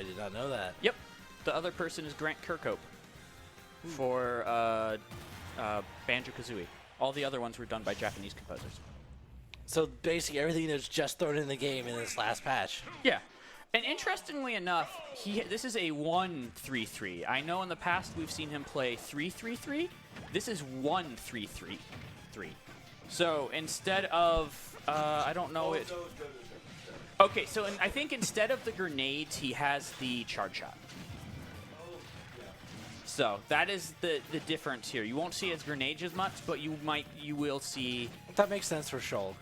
I did not know that. Yep. The other person is Grant Kirkhope for Banjo-Kazooie. All the other ones were done by Japanese composers. So basically everything that's just thrown in the game in this last patch. Yeah. And interestingly enough, this is a 1-3-3. I know in the past we've seen him play 3-3-3. This is 1-3-3-3. So instead of, I don't know it. Okay, so I think instead of the grenades, he has the charge shot. So that is the difference here. You won't see his grenades as much, but you will see. That makes sense for Shulk.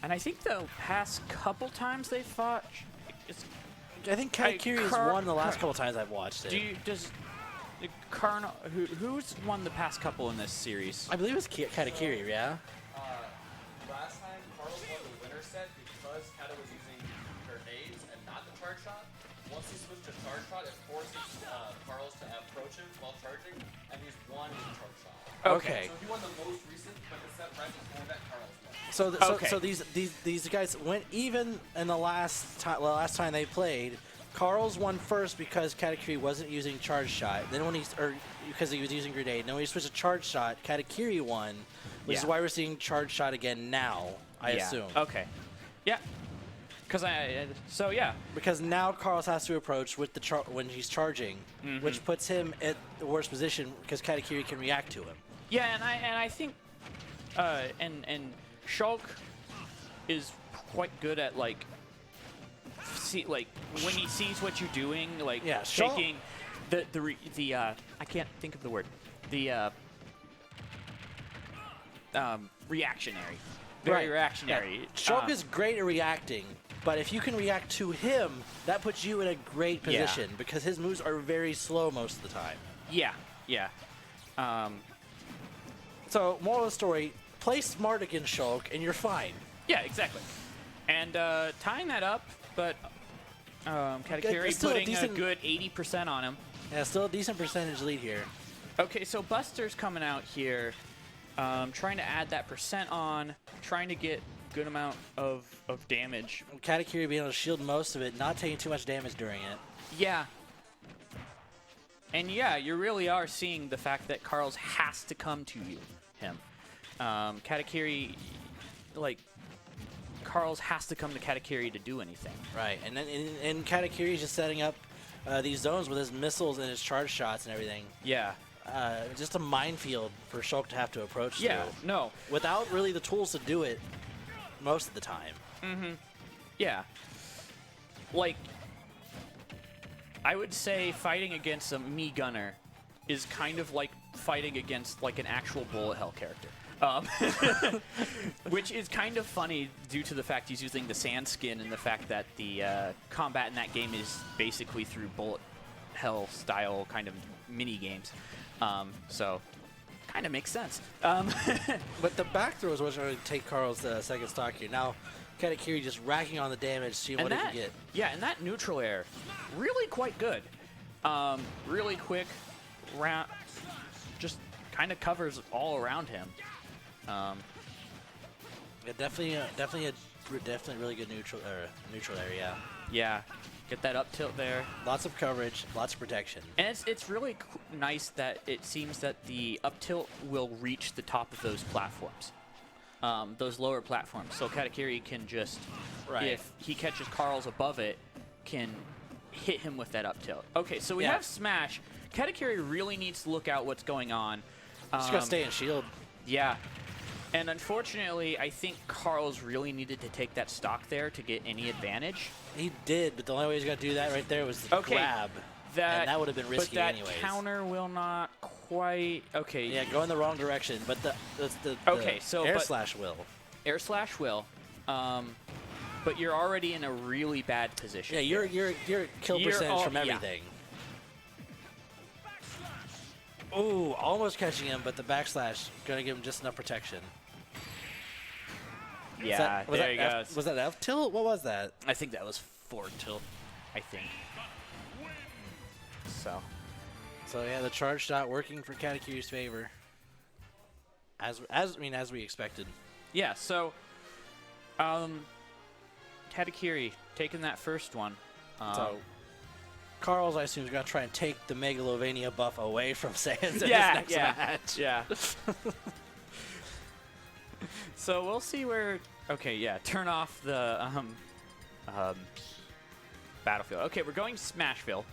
And I think the past couple times they fought, I think Katakiri has won the last couple times I've watched it. Does who's won the past couple in this series? I believe it was Katakiri, yeah? Last time, Carls won the winner set because Kata was using grenades and not the charge shot. Once he switched to charge shot, it forces Carls to approach him while charging, and he's won the charge shot. Okay. So he won the most recent, but the set right before that, Carls won. So these guys went even in the last time they played. Carls won first because Katakiri wasn't using charge shot. Then because he was using grenade. Then when he switched to charge shot, Katakiri won, which is why we're seeing charge shot again now. I assume. Okay. Yeah. Because now Carls has to approach with when he's charging, which puts him at the worst position because Katakiri can react to him. Yeah, and I think and Shulk is quite good at when he sees what you're doing, taking the I can't think of the word, the reactionary, very reactionary. Yeah. Shulk is great at reacting, but if you can react to him, that puts you in a great position because his moves are very slow most of the time. Yeah, yeah. So moral of the story: play smart against Shulk, and you're fine. Yeah, exactly. And tying that up, but Katakiri putting a good 80% on him. Yeah, still a decent percentage lead here. Okay, so Buster's coming out here, trying to add that percent on, trying to get good amount of damage. Katakiri being able to shield most of it, not taking too much damage during it. Yeah. And yeah, you really are seeing the fact that Carls has to come to him. Katakiri, Carls has to come to Katakiri to do anything. Right, and then Katakiri is just setting up these zones with his missiles and his charge shots and everything. Yeah. Just a minefield for Shulk to have to approach Yeah, through. no. Without really the tools to do it most of the time. Mm-hmm. Yeah. I would say fighting against a Mii Gunner is kind of like fighting against an actual bullet hell character. Which is kind of funny due to the fact he's using the sand skin and the fact that the combat in that game is basically through bullet hell style kind of mini games. So kind of makes sense. But the back throws was going to take Carl's second stock here. Now Katakiri just racking on the damage, seeing what he can get. Yeah, and that neutral air, really quite good. Really quick, just kind of covers all around him. Yeah, definitely really good neutral area. Yeah, get that up tilt there. Lots of coverage, lots of protection. And it's really nice that it seems that the up tilt will reach the top of those platforms, those lower platforms. So Katakiri can just, if he catches Carls above it, can hit him with that up tilt. Okay, so we have Smash. Katakiri really needs to look out what's going on. Just gotta stay in shield. Yeah. And unfortunately, I think Carls really needed to take that stock there to get any advantage. He did, but the only way he's going to do that right there was to grab. And that would have been risky anyways. But that counter will not quite... Okay. Yeah, go in the wrong direction, but the air slash will. Air slash will. But you're already in a really bad position. Yeah, you're kill percentage from everything. Ooh, almost catching him, but the backslash going to give him just enough protection. Yeah, there he goes. Was that F tilt? What was that? I think that was forward tilt, I think. So yeah, the charge shot working for Katakiri's favor. As we expected. Yeah, so Katakiri taking that first one. So Carls, I assume, is going to try and take the Megalovania buff away from Sans in his Yeah, next yeah, match. yeah. So we'll see where. Okay, yeah. Turn off the battlefield. Okay, we're going Smashville.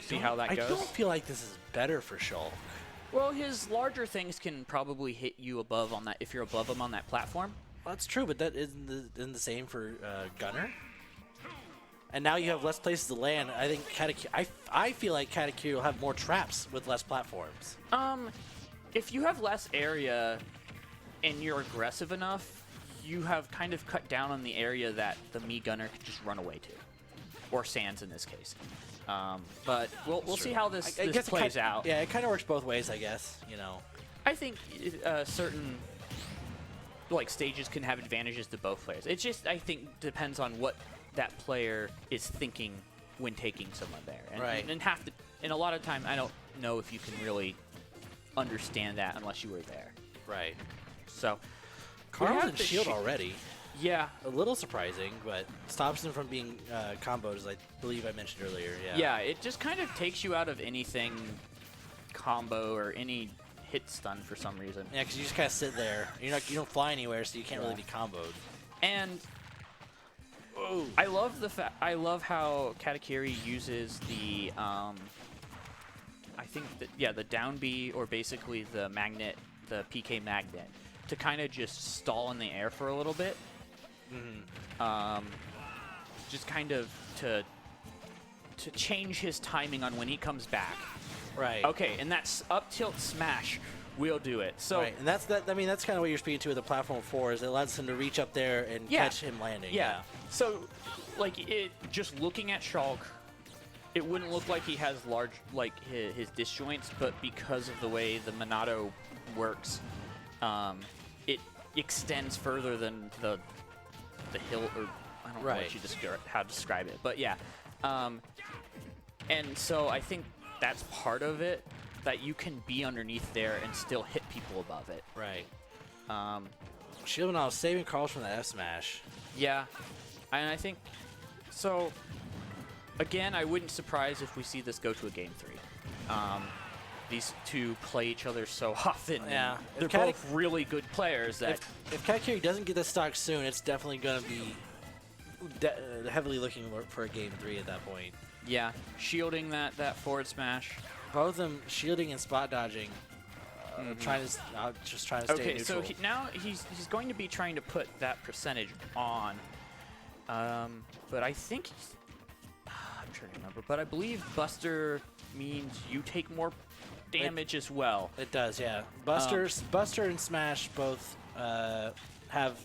See how that goes. I don't feel like this is better for Shulk. Well, his larger things can probably hit you above on that if you're above him on that platform. Well, that's true, but that isn't the same for Gunner. And now you have less places to land. I think Katakiri, I feel like Katakiri will have more traps with less platforms. If you have less area and you're aggressive enough, you have kind of cut down on the area that the Mii Gunner could just run away to, or Sans in this case. But we'll see how this plays out. Yeah, it kind of works both ways, I guess. You know, I think certain stages can have advantages to both players. It just, I think, depends on what that player is thinking when taking someone there. And, right. And a lot of time, I don't know if you can really understand that unless you were there. Right. So, Carl's in shield already. Yeah. A little surprising, but stops him from being comboed, as I believe I mentioned earlier. Yeah. Yeah, it just kind of takes you out of anything combo or any hit stun for some reason. Yeah, because you just kind of sit there. You don't fly anywhere, so you can't really be comboed. And I love how Katakiri uses the I think that the down B, or basically the magnet, the PK magnet, to kind of just stall in the air for a little bit. Just kind of to change his timing on when he comes back. Right. Okay, and that's up tilt smash. We'll do it. So right, and that's that. I mean, that's kind of what you're speaking to with the platform 4. Is it allows him to reach up there and catch him landing. Yeah. So, just looking at Shulk, it wouldn't look like he has large his disjoints, but because of the way the Monado works, it extends further than the hill, or I don't know how to describe it, but yeah. And so I think that's part of it, that you can be underneath there and still hit people above it. Right. Shieldman saving Carls from the F smash. Yeah, and I think so. Again, I wouldn't surprise if we see this go to a game 3. These two play each other so often. Yeah, they're both really good players. That if Katakiri doesn't get this stock soon, it's definitely going to be heavily looking for a game 3 at that point. Yeah, shielding that forward smash. Both of them shielding and spot dodging. Trying to stay neutral. Okay, so now he's going to be trying to put that percentage on. But I think I'm trying to remember. But I believe Buster means you take more damage as well. It does, yeah. Buster and Smash both have.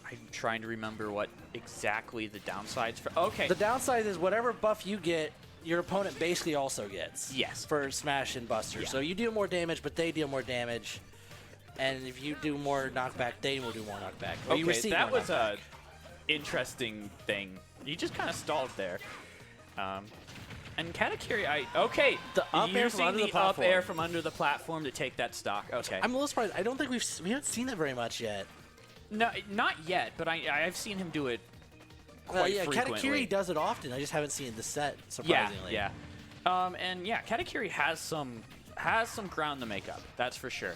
I'm trying to remember what exactly the downsides for. Okay. The downside is whatever buff you get, your opponent basically also gets. Yes. For Smash and Buster. Yeah. So you deal more damage, but they deal more damage. And if you do more knockback, they will do more knockback. Or you receive that more was knockback. a interesting thing. You just kind of stalled there. And Katakiri, the up air from under the platform. Up air from under the platform to take that stock. Okay. I'm a little surprised. I don't think we haven't seen that very much yet. No, not yet, but I've seen him do it quite frequently. Katakiri does it often. I just haven't seen the set, surprisingly. Yeah. And yeah, Katakiri has some ground to make up. That's for sure.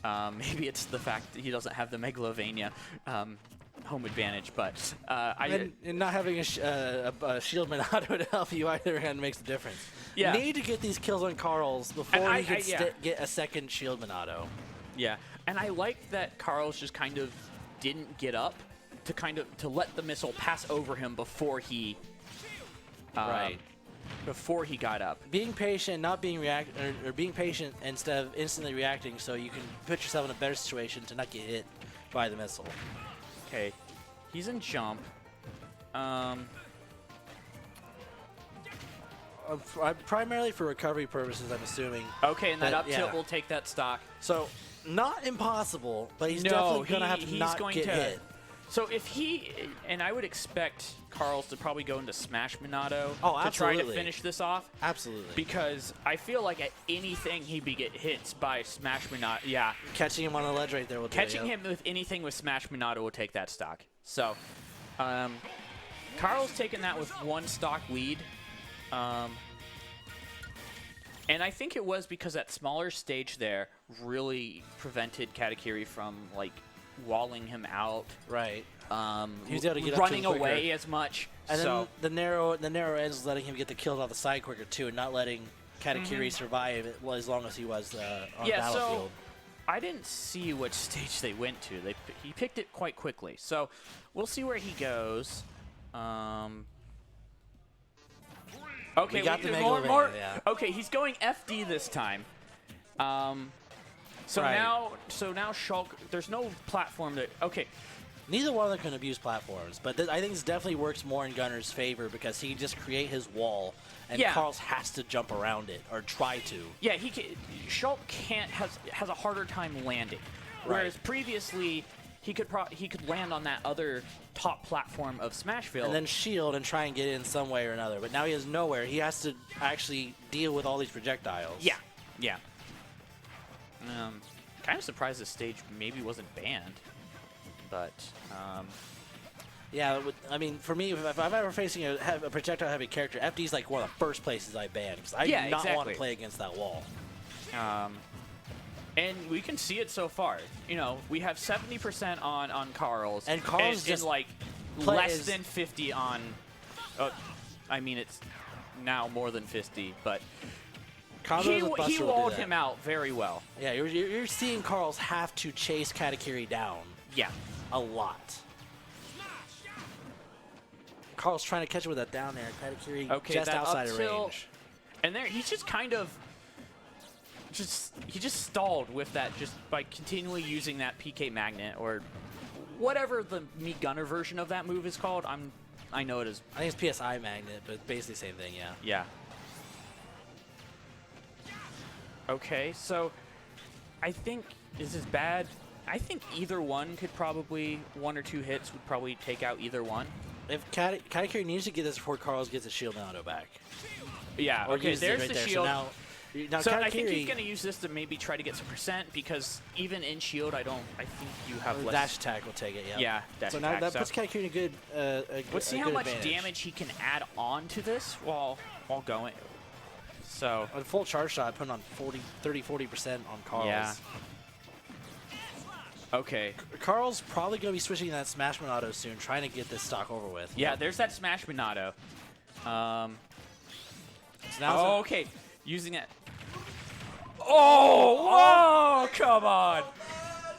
Maybe it's the fact that he doesn't have the Megalovania home advantage, but and not having a shield Monado to help you either hand makes a difference. Yeah. You need to get these kills on Carls before he can get a second shield Monado. Yeah, and I like that Carls just kind of didn't get up to let the missile pass over him before he before he got up. Being patient, not being or being patient instead of instantly reacting, so you can put yourself in a better situation to not get hit by the missile. Okay, he's in jump. Primarily for recovery purposes, I'm assuming. Okay, and that up tilt will take that stock. So, not impossible, but he's definitely going to have to not get hit. So if he, and I would expect Carls to probably go into Smash Minato Oh, to try to absolutely. finish this off. Absolutely. Because I feel like at anything he'd be get hits by Smash Minato. Yeah. Catching him on the ledge right there will do it, Catching him with anything with Smash Minato will take that stock. So, Carl's taking that with 1 stock lead. And I think it was because that smaller stage there really prevented Katakiri from, like, walling him out. Right. He was able to get up to running him quicker. away as much. And so then the narrow ends is letting him get the kills off the side quicker too, and not letting Katakiri survive it, well, as long as he was on the battlefield. So I didn't see which stage they went to. He picked it quite quickly. So we'll see where he goes. Okay, We got the Mega Levania, yeah. Okay, he's going FD this time. So Right. now Shulk. There's no platform that. Okay, Neither one of them can abuse platforms, but I think this definitely works more in Gunner's favor because he can just create his wall, and Yeah. Carls has to jump around it or try to. yeah, Shulk has a harder time landing, whereas previously he could land on that other top platform of Smashville. And then shield and try and get in some way or another. But now he has nowhere. He has to actually deal with all these projectiles. Yeah, yeah. Kind of surprised this stage maybe wasn't banned, but Yeah, I mean, for me, if I'm ever facing a projectile-heavy character, FD's like one of the first places I ban because I do not want to play against that wall. And we can see it so far. You know, we have 70% on Carls, And Carls and just like less than 50 on. I mean, it's now more than 50, but he walled him out very well. Yeah, you're seeing Carls have to chase Katakiri down. Yeah. A lot. Carl's trying to catch him with that down there. Katakiri just that outside of up-tilt, range. And there, he's just kind of he just stalled with that just by continually using that PK magnet or whatever the Me Gunner version of that move is called. I know it is. I think it's PSI magnet, but it's basically the same thing, yeah. Yeah. Okay, so I think this is bad. I think either one could probably, 1 or 2 hits would probably take out either one. If Katakiri needs to get this before Carls gets his shield auto back. Yeah, Or okay, uses it there's right the there. shield. Now So Katakiri, I think he's going to use this to maybe try to get some percent because even in shield, I think you have less. dash attack will take it, yeah. Yeah, dash so now attack. that So puts Katakiri in a good let's see how much damage he can add on to this while going. So a full charge shot putting on 30-40% on Carls. Yeah. Okay. Carl's probably going to be switching that Smash Minato soon, trying to get this stock over with. Yeah, there's that Smash Minato. So now Okay. Using it. Oh, come on.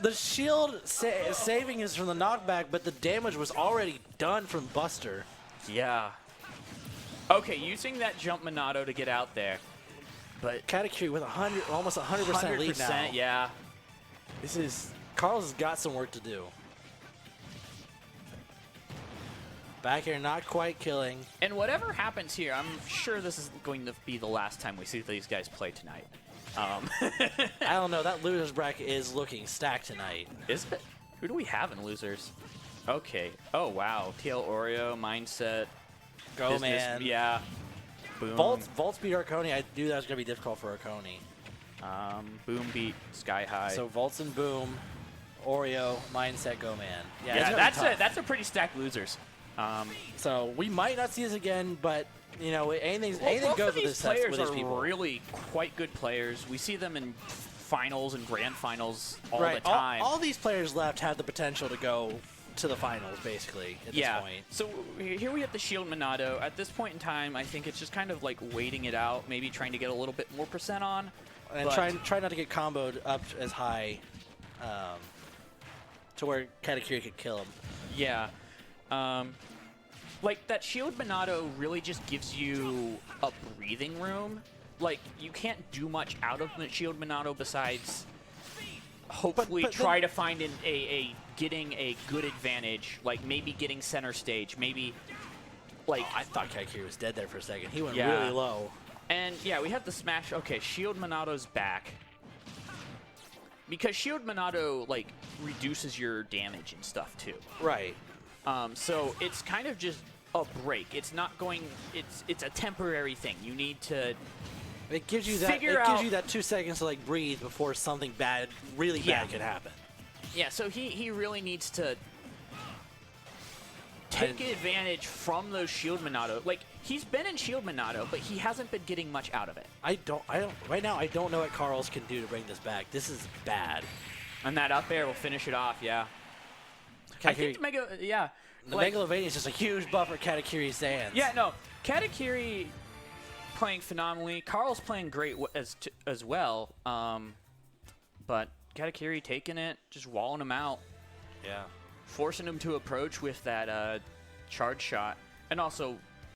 the shield saving is from the knockback, but the damage was already done from Buster. Yeah. Okay, using that jump Minato to get out there. But Katakiri with almost 100% lead now. yeah. Carls has got some work to do. Back here, not quite killing. And whatever happens here, I'm sure this is going to be the last time we see these guys play tonight. I don't know. That loser's bracket is looking stacked tonight. Is it? Who do we have in losers? Okay. Oh, wow. TL Oreo, Mindset. Go, Business, man. Yeah. Boom. Volt beat Arconi. I knew that was going to be difficult for Arconi. Boom beat Sky High. So Volts and Boom, Oreo, Mindset, Go, man. Yeah, yeah, it's gonna be tough. that's a pretty stacked losers. So we might not see this again, but you know, anything Both goes of with these this players with these are people. really quite good players. We see them in finals and grand finals all Right. the time. All these players left have the potential to go to the finals, basically, at this point. So here we have the Shield Minato. At this point in time, I think it's just kind of like waiting it out, maybe trying to get a little bit more percent on. And try not to get comboed up as high to where Katakiri could kill him. Yeah. Like, that Shield Minato really just gives you a breathing room. Like, you can't do much out of the Shield Minato besides hopefully but try to find getting a good advantage, like maybe getting center stage, maybe like... I thought Katakiri was dead there for a second. He went Yeah. really low. And yeah, we have the smash. Okay, Shield Minato's back. because Shield Monado like reduces your damage and stuff too. Right. So it's kind of just a break. It's not going. It's a temporary thing. You need to. It gives you that. It gives you that 2 seconds to like breathe before something bad, really bad, can happen. Yeah. So he really needs to take advantage from those Shield Monado. Like he's been in Shield Monado, but he hasn't been getting much out of it. I don't. Right now, I don't know what Carls can do to bring this back. This is bad. And that up air will finish it off. Yeah. Katakiri, I think the Megalovania is just a huge buff for Katakiri's hands. Yeah. No. Katakiri playing phenomenally. Carl's playing great as well. But Katakiri taking it, just walling him out. Yeah. Forcing him to approach with that charge shot. And also